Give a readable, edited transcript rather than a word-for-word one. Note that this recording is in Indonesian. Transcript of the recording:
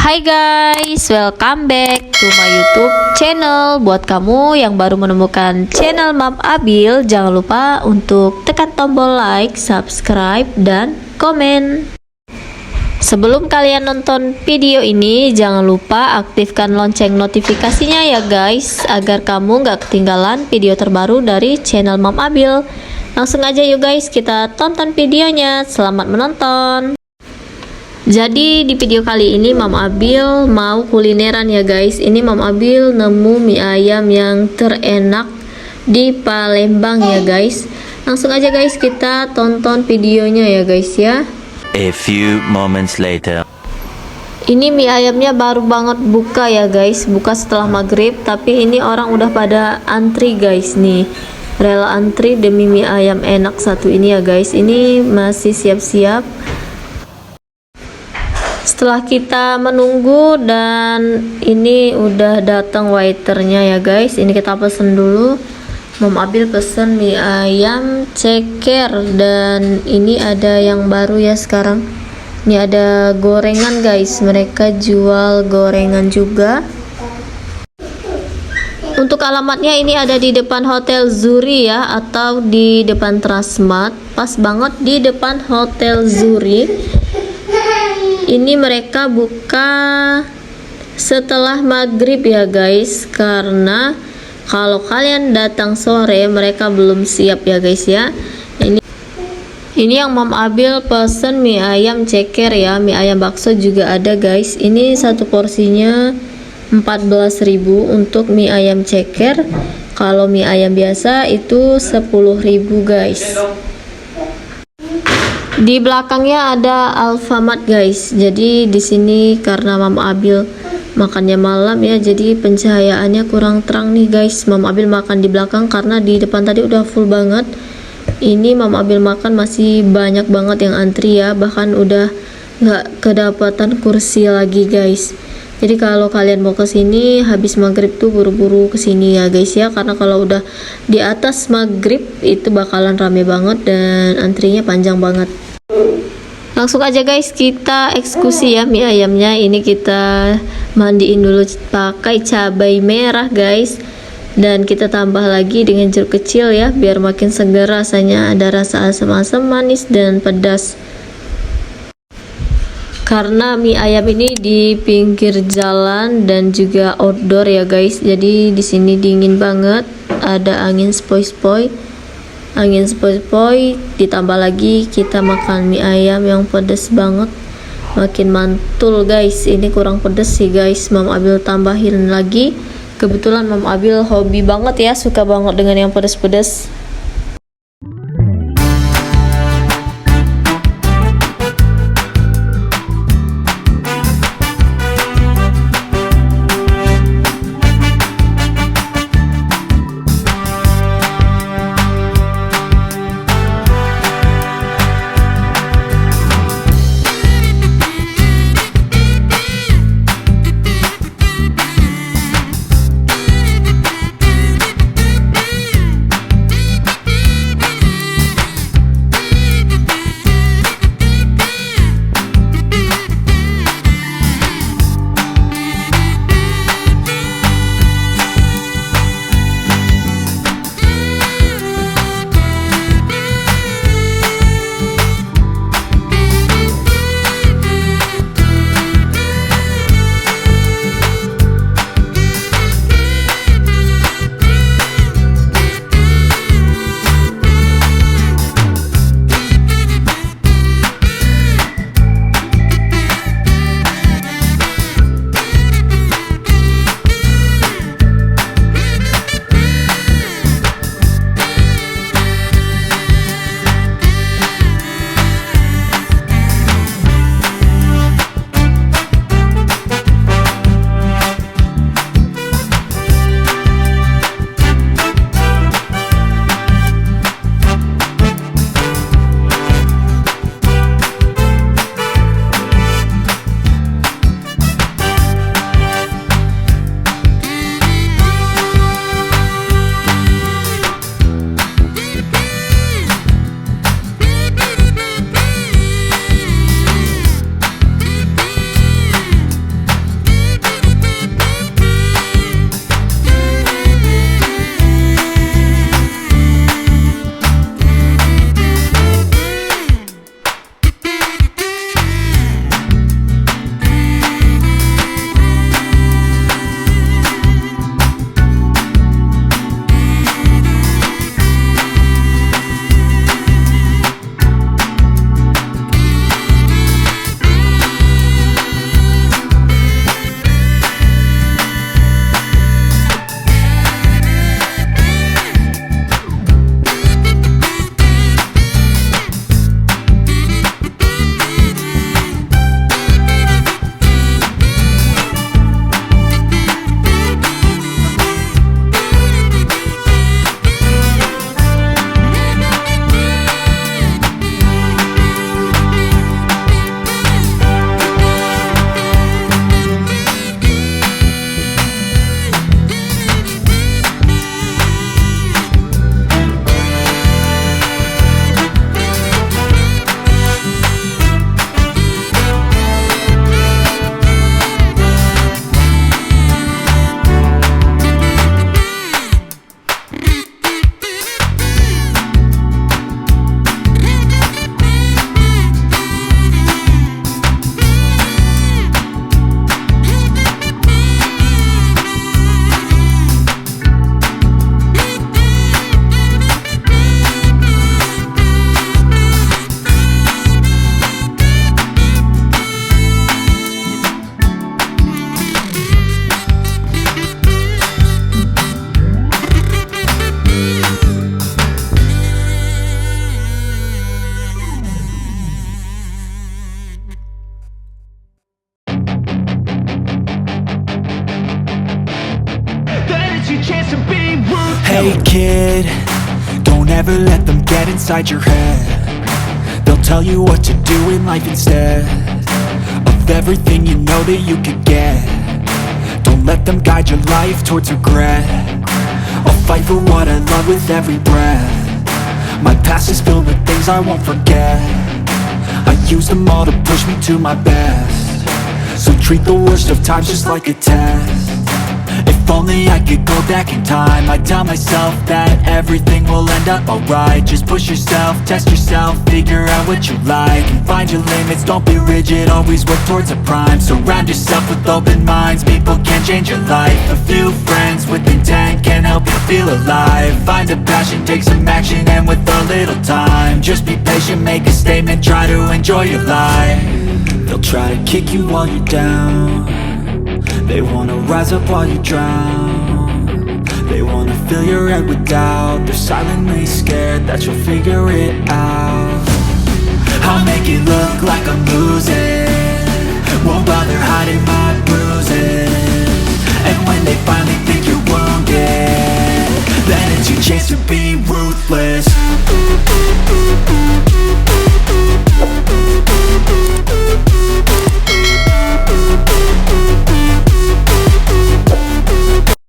Hai guys, welcome back to my YouTube channel. Buat kamu yang baru menemukan channel Mam Abil, jangan lupa untuk tekan tombol like, subscribe, dan komen. Sebelum kalian nonton video ini, jangan lupa aktifkan lonceng notifikasinya ya guys, agar kamu gak ketinggalan video terbaru dari channel Mam Abil. Langsung aja yuk guys, kita tonton videonya. Selamat menonton. Jadi di video kali ini Mam Abil mau kulineran ya guys. Ini Mam Abil nemu mie ayam yang terenak di Palembang ya guys. Langsung aja guys kita tonton videonya ya guys ya. A few moments later. Ini mie ayamnya baru banget buka ya guys. Buka setelah maghrib, tapi ini orang udah pada antri guys nih. Rela antri demi mie ayam enak satu ini ya guys. Ini masih siap-siap. Setelah kita menunggu dan ini udah datang waiternya ya guys. Ini kita pesen dulu. Mam Abil pesen mie ayam ceker, dan ini ada yang baru ya sekarang. Ini ada gorengan guys. Mereka jual gorengan juga. Untuk alamatnya ini ada di depan Hotel Zuri ya, atau di depan Transmart. Pas banget di depan Hotel Zuri. Ini mereka buka setelah maghrib ya guys, karena kalau kalian datang sore mereka belum siap ya guys ya. Ini yang Mam Abil pesen mie ayam ceker ya, mie ayam bakso juga ada guys. Ini satu porsinya 14.000 untuk mie ayam ceker. Kalau mie ayam biasa itu 10.000 guys. Di belakangnya ada Alfamart guys. Jadi di sini karena Mam Abil makannya malam ya, jadi pencahayaannya kurang terang nih guys. Mam Abil makan di belakang karena di depan tadi udah full banget. Ini Mam Abil makan masih banyak banget yang antri ya, bahkan udah nggak kedapatan kursi lagi guys. Jadi kalau kalian mau ke sini habis maghrib tuh buru-buru ke sini ya guys ya, karena kalau udah di atas maghrib itu bakalan rame banget dan antrinya panjang banget. Langsung aja guys kita eksekusi ya mie ayamnya. Ini kita mandiin dulu pakai cabai merah guys, dan kita tambah lagi dengan jeruk kecil ya biar makin segar rasanya. Ada rasa asam-asam, manis, dan pedas. Karena mie ayam ini di pinggir jalan dan juga outdoor ya guys, jadi di sini dingin banget, ada angin sepoi-sepoi, ditambah lagi kita makan mie ayam yang pedas banget, makin mantul guys. Ini kurang pedas sih guys, Mam Abil tambahin lagi. Kebetulan Mam Abil hobi banget ya, suka banget dengan yang pedas-pedas. Hey kid, don't ever let them get inside your head. They'll tell you what to do in life instead of everything you know that you could get. Don't let them guide your life towards regret. I'll fight for what I love with every breath. My past is filled with things I won't forget. I use them all to push me to my best. So treat the worst of times just like a test. If only I could go back in time, I'd tell myself that everything will end up alright. Just push yourself, test yourself, figure out what you like, and find your limits, don't be rigid, always work towards a prime. Surround yourself with open minds, people can change your life. A few friends with intent can help you feel alive. Find a passion, take some action, and with a little time, just be patient, make a statement, try to enjoy your life. They'll try to kick you while you're down. They wanna rise up while you drown. They wanna fill your head with doubt. They're silently scared that you'll figure it out. I'll make it look like I'm losing, won't bother hiding my bruises. And when they finally think you're wounded, then it's your chance to be ruthless.